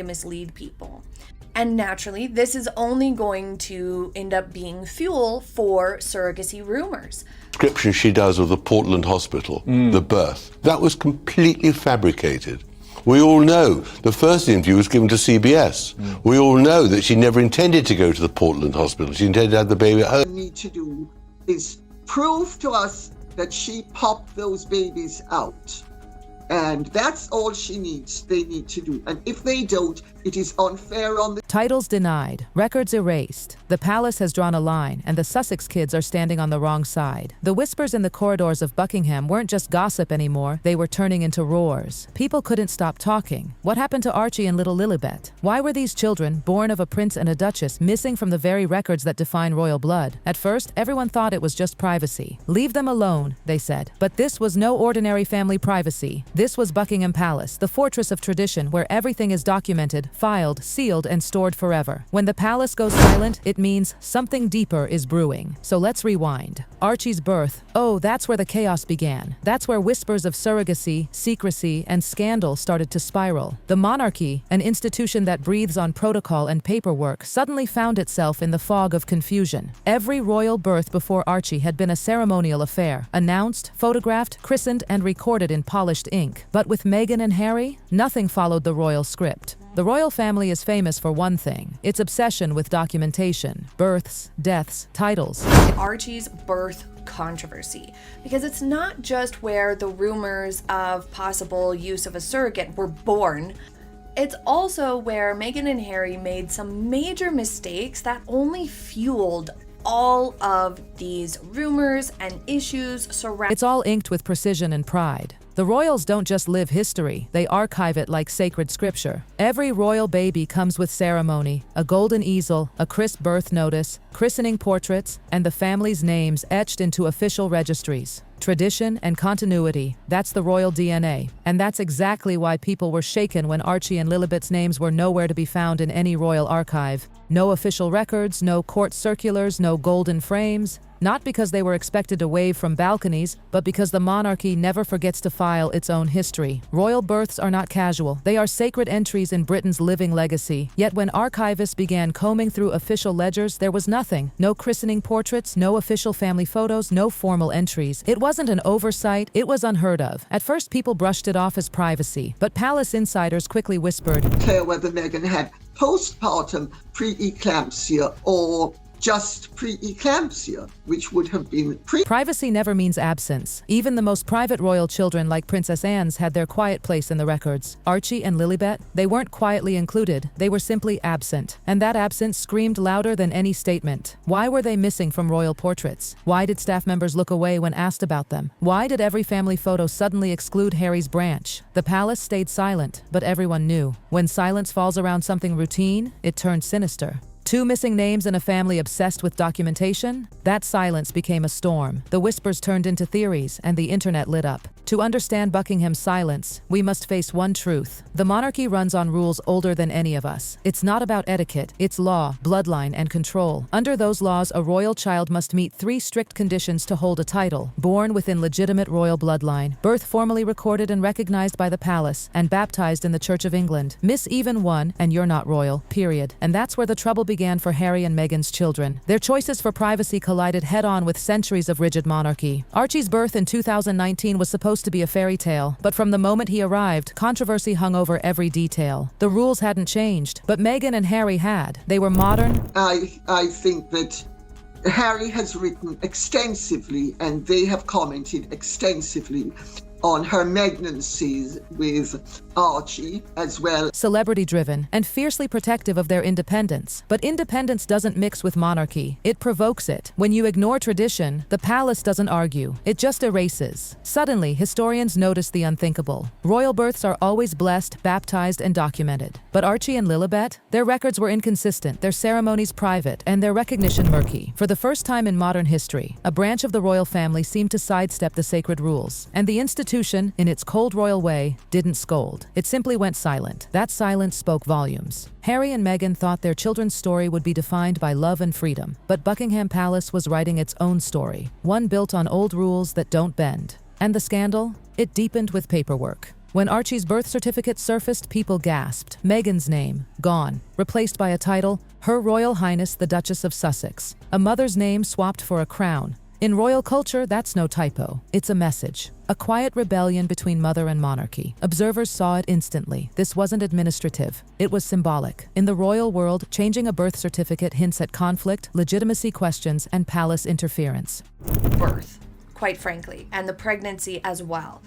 mislead people. And naturally, this is only going to end up being fuel for surrogacy rumors. Description she does of the Portland hospital, the birth, that was completely fabricated. We all know the first interview was given to CBS. We all know that she never intended to go to the Portland hospital. She intended to have the baby at home. What we need to do is prove to us that she popped those babies out. And that's all they need to do. And if they don't, it is unfair on the... Titles denied, records erased. The palace has drawn a line, and the Sussex kids are standing on the wrong side. The whispers in the corridors of Buckingham weren't just gossip anymore, they were turning into roars. People couldn't stop talking. What happened to Archie and little Lilibet? Why were these children, born of a prince and a duchess, missing from the very records that define royal blood? At first, everyone thought it was just privacy. Leave them alone, they said. But this was no ordinary family privacy. This was Buckingham Palace, the fortress of tradition where everything is documented, filed, sealed, and stored forever. When the palace goes silent, it means something deeper is brewing. So let's rewind. Archie's birth. Oh, that's where the chaos began. That's where whispers of surrogacy, secrecy, and scandal started to spiral. The monarchy, an institution that breathes on protocol and paperwork, suddenly found itself in the fog of confusion. Every royal birth before Archie had been a ceremonial affair, announced, photographed, christened, and recorded in polished ink. But with Meghan and Harry, nothing followed the royal script. The royal family is famous for one thing, its obsession with documentation, births, deaths, titles. Archie's birth controversy, because it's not just where the rumors of possible use of a surrogate were born, it's also where Meghan and Harry made some major mistakes that only fueled all of these rumors and issues surrounding. It's all inked with precision and pride. The royals don't just live history, they archive it like sacred scripture. Every royal baby comes with ceremony, a golden easel, a crisp birth notice, christening portraits, and the family's names etched into official registries. Tradition and continuity, that's the royal DNA. And that's exactly why people were shaken when Archie and Lilibet's names were nowhere to be found in any royal archive. No official records, no court circulars, no golden frames. Not because they were expected to wave from balconies, but because the monarchy never forgets to file its own history. Royal births are not casual. They are sacred entries in Britain's living legacy. Yet when archivists began combing through official ledgers, there was nothing. No christening portraits, no official family photos, no formal entries. It wasn't an oversight, it was unheard of. At first, people brushed it off as privacy, but palace insiders quickly whispered, Clear whether Meghan had postpartum preeclampsia or just preeclampsia, which would have been Privacy never means absence. Even the most private royal children like Princess Anne's had their quiet place in the records. Archie and Lilibet, they weren't quietly included, they were simply absent. And that absence screamed louder than any statement. Why were they missing from royal portraits? Why did staff members look away when asked about them? Why did every family photo suddenly exclude Harry's branch? The palace stayed silent, but everyone knew. When silence falls around something routine, it turns sinister. 2 missing names in a family obsessed with documentation? That silence became a storm. The whispers turned into theories, and the internet lit up. To understand Buckingham's silence, we must face one truth. The monarchy runs on rules older than any of us. It's not about etiquette, it's law, bloodline, and control. Under those laws, a royal child must meet 3 strict conditions to hold a title. Born within legitimate royal bloodline, birth formally recorded and recognized by the palace, and baptized in the Church of England. Miss even one, and you're not royal, period. And that's where the trouble began for Harry and Meghan's children. Their choices for privacy collided head-on with centuries of rigid monarchy. Archie's birth in 2019 was supposed to be a fairy tale, but from the moment he arrived, controversy hung over every detail. The rules hadn't changed, but Meghan and Harry had. They were modern. I think that Harry has written extensively, and they have commented extensively on her pregnancies with Archie as well. Celebrity-driven and fiercely protective of their independence. But independence doesn't mix with monarchy. It provokes it. When you ignore tradition, the palace doesn't argue. It just erases. Suddenly, historians notice the unthinkable. Royal births are always blessed, baptized, and documented. But Archie and Lilibet? Their records were inconsistent, their ceremonies private, and their recognition murky. For the first time in modern history, a branch of the royal family seemed to sidestep the sacred rules. And the institution, in its cold royal way, didn't scold. It simply went silent. That silence spoke volumes. Harry and Meghan thought their children's story would be defined by love and freedom. But Buckingham Palace was writing its own story, one built on old rules that don't bend. And the scandal? It deepened with paperwork. When Archie's birth certificate surfaced, people gasped. Meghan's name, gone, replaced by a title, Her Royal Highness the Duchess of Sussex. A mother's name swapped for a crown. In royal culture, that's no typo. It's a message. A quiet rebellion between mother and monarchy. Observers saw it instantly. This wasn't administrative. It was symbolic. In the royal world, changing a birth certificate hints at conflict, legitimacy questions, and palace interference. Birth, quite frankly, and the pregnancy as well.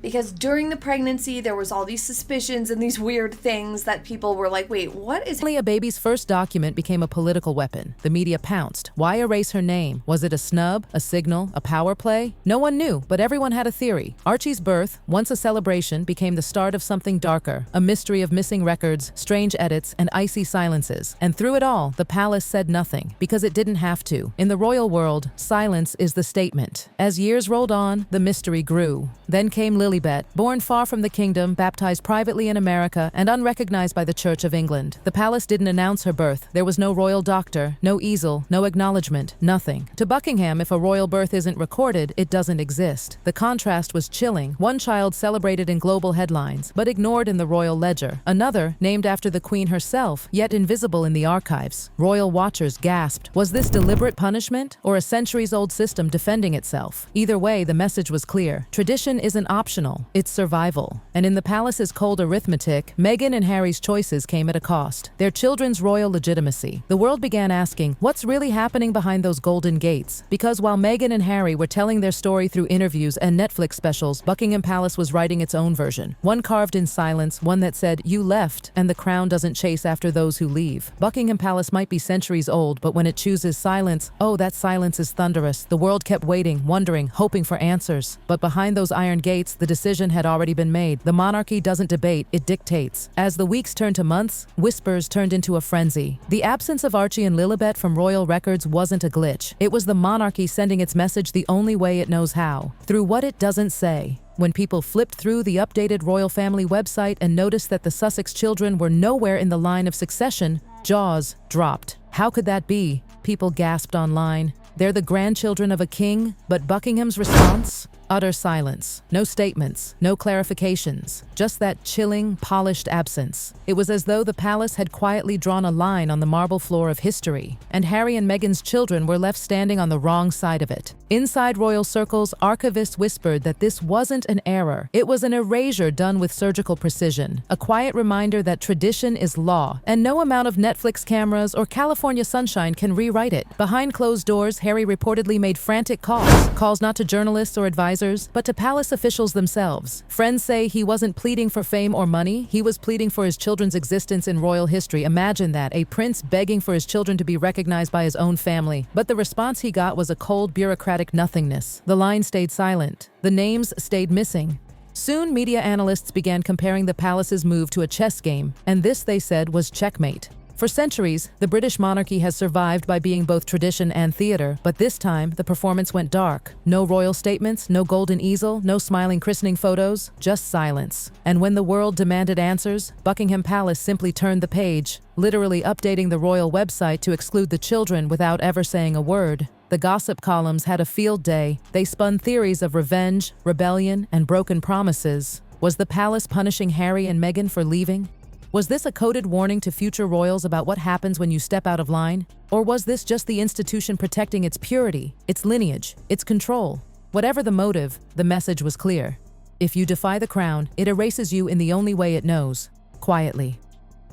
Because during the pregnancy, there was all these suspicions and these weird things that people were like, wait, what is... A baby's first document became a political weapon. The media pounced. Why erase her name? Was it a snub, a signal, a power play? No one knew, but everyone had a theory. Archie's birth, once a celebration, became the start of something darker. A mystery of missing records, strange edits, and icy silences. And through it all, the palace said nothing, because it didn't have to. In the royal world, silence is the statement. As years rolled on, the mystery grew. Then came Lilibet, born far from the kingdom, baptized privately in America, and unrecognized by the Church of England. The palace didn't announce her birth. There was no royal doctor, no easel, no acknowledgement, nothing. To Buckingham, if a royal birth isn't recorded, it doesn't exist. The contrast was chilling. One child celebrated in global headlines, but ignored in the royal ledger. Another, named after the Queen herself, yet invisible in the archives. Royal watchers gasped. Was this deliberate punishment, or a centuries-old system defending itself? Either way, the message was clear. Tradition isn't optional. It's survival. And in the palace's cold arithmetic, Meghan and Harry's choices came at a cost. Their children's royal legitimacy. The world began asking, what's really happening behind those golden gates? Because while Meghan and Harry were telling their story through interviews and Netflix specials, Buckingham Palace was writing its own version. One carved in silence, one that said, you left, and the crown doesn't chase after those who leave. Buckingham Palace might be centuries old, but when it chooses silence, oh, that silence is thunderous. The world kept waiting, wondering, hoping for answers. But behind those iron gates, the decision had already been made. The monarchy doesn't debate, it dictates. As the weeks turned to months, whispers turned into a frenzy. The absence of Archie and Lilibet from royal records wasn't a glitch. It was the monarchy sending its message the only way it knows how, through what it doesn't say. When people flipped through the updated royal family website and noticed that the Sussex children were nowhere in the line of succession, jaws dropped. How could that be? People gasped online. They're the grandchildren of a king, but Buckingham's response? Utter silence. No statements, no clarifications, just that chilling, polished absence. It was as though the palace had quietly drawn a line on the marble floor of history, and Harry and Meghan's children were left standing on the wrong side of it. Inside royal circles, archivists whispered that this wasn't an error. It was an erasure done with surgical precision, a quiet reminder that tradition is law, and no amount of Netflix cameras or California sunshine can rewrite it. Behind closed doors, Harry reportedly made frantic calls not to journalists or advisors, but to palace officials themselves. Friends say he wasn't pleading for fame or money, he was pleading for his children's existence in royal history. Imagine that, a prince begging for his children to be recognized by his own family. But the response he got was a cold, bureaucratic nothingness. The line stayed silent. The names stayed missing. Soon, media analysts began comparing the palace's move to a chess game, and this, they said, was checkmate. For centuries, the British monarchy has survived by being both tradition and theater, but this time, the performance went dark. No royal statements, no golden easel, no smiling christening photos, just silence. And when the world demanded answers, Buckingham Palace simply turned the page, literally updating the royal website to exclude the children without ever saying a word. The gossip columns had a field day. They spun theories of revenge, rebellion, and broken promises. Was the palace punishing Harry and Meghan for leaving? Was this a coded warning to future royals about what happens when you step out of line? Or was this just the institution protecting its purity, its lineage, its control? Whatever the motive, the message was clear. If you defy the crown, it erases you in the only way it knows, quietly.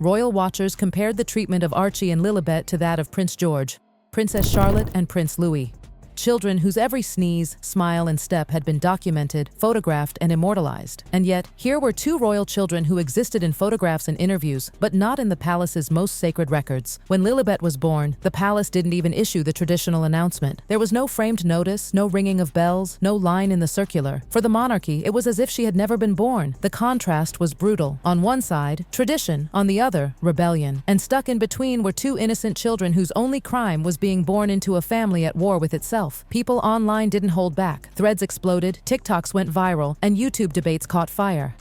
Royal watchers compared the treatment of Archie and Lilibet to that of Prince George, Princess Charlotte, and Prince Louis. Children whose every sneeze, smile, and step had been documented, photographed, and immortalized. And yet, here were two royal children who existed in photographs and interviews, but not in the palace's most sacred records. When Lilibet was born, the palace didn't even issue the traditional announcement. There was no framed notice, no ringing of bells, no line in the circular. For the monarchy, it was as if she had never been born. The contrast was brutal. On one side, tradition; on the other, rebellion. And stuck in between were two innocent children whose only crime was being born into a family at war with itself. itself. People online didn't hold back. Threads exploded, TikToks went viral, and YouTube debates caught fire.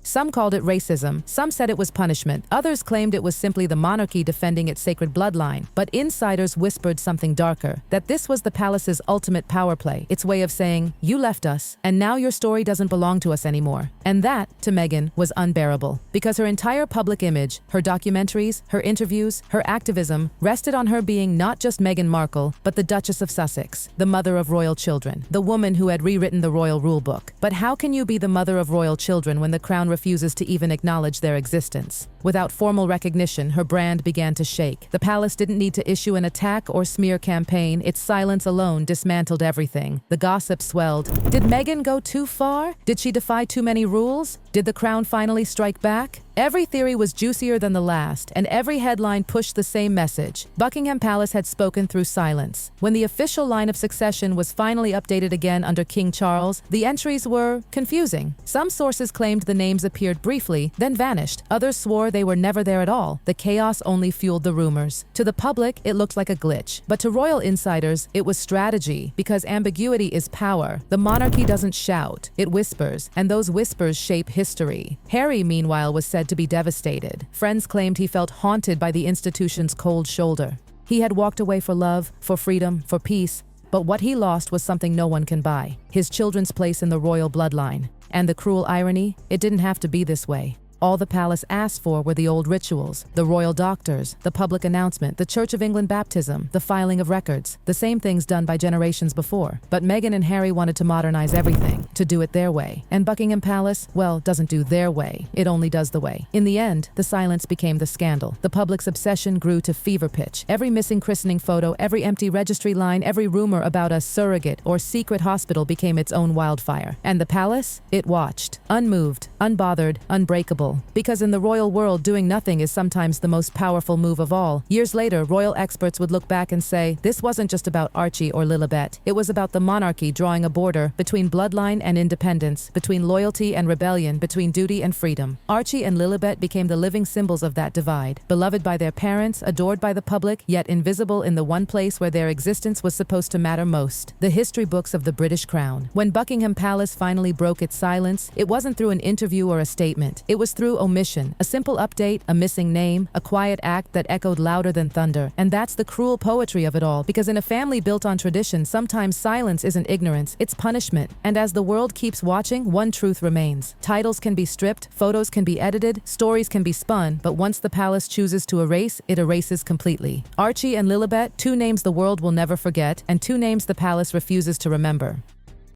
Some called it racism, some said it was punishment, others claimed it was simply the monarchy defending its sacred bloodline. But insiders whispered something darker, that this was the palace's ultimate power play, its way of saying, you left us, and now your story doesn't belong to us anymore. And that, to Meghan, was unbearable, because her entire public image, her documentaries, her interviews, her activism, rested on her being not just Meghan Markle, but the Duchess of Sussex, the mother of royal children, the woman who had rewritten the royal rulebook. But how can you be the mother of royal children when the crown refuses to even acknowledge their existence? Without formal recognition, her brand began to shake. The palace didn't need to issue an attack or smear campaign. Its silence alone dismantled everything. The gossip swelled. Did Meghan go too far? Did she defy too many rules? Did the crown finally strike back? Every theory was juicier than the last, and every headline pushed the same message. Buckingham Palace had spoken through silence. When the official line of succession was finally updated again under King Charles, the entries were confusing. Some sources claimed the names appeared briefly, then vanished. Others swore they were never there at all. The chaos only fueled the rumors. To the public, it looked like a glitch. But to royal insiders, it was strategy, because ambiguity is power. The monarchy doesn't shout, it whispers, and those whispers shape history. Harry, meanwhile, was said to be devastated. Friends claimed he felt haunted by the institution's cold shoulder. He had walked away for love, for freedom, for peace, but what he lost was something no one can buy: his children's place in the royal bloodline. And the cruel irony, it didn't have to be this way. All the palace asked for were the old rituals, the royal doctors, the public announcement, the Church of England baptism, the filing of records, the same things done by generations before. But Meghan and Harry wanted to modernize everything, to do it their way. And Buckingham Palace, well, doesn't do their way, it only does the way. In the end, the silence became the scandal. The public's obsession grew to fever pitch. Every missing christening photo, every empty registry line, every rumor about a surrogate or secret hospital became its own wildfire. And the palace? It watched, unmoved, unbothered, unbreakable. Because in the royal world, doing nothing is sometimes the most powerful move of all. Years later, royal experts would look back and say, this wasn't just about Archie or Lilibet. It was about the monarchy drawing a border between bloodline and independence, between loyalty and rebellion, between duty and freedom. Archie and Lilibet became the living symbols of that divide, beloved by their parents, adored by the public, yet invisible in the one place where their existence was supposed to matter most: the history books of the British crown. When Buckingham Palace finally broke its silence, it wasn't through an interview or a statement. It was through omission, a simple update, a missing name, a quiet act that echoed louder than thunder. And that's the cruel poetry of it all, because in a family built on tradition, sometimes silence isn't ignorance, it's punishment. And as the world keeps watching, one truth remains: titles can be stripped, photos can be edited, stories can be spun, but once the palace chooses to erase, it erases completely. Archie and Lilibet, two names the world will never forget, and two names the palace refuses to remember.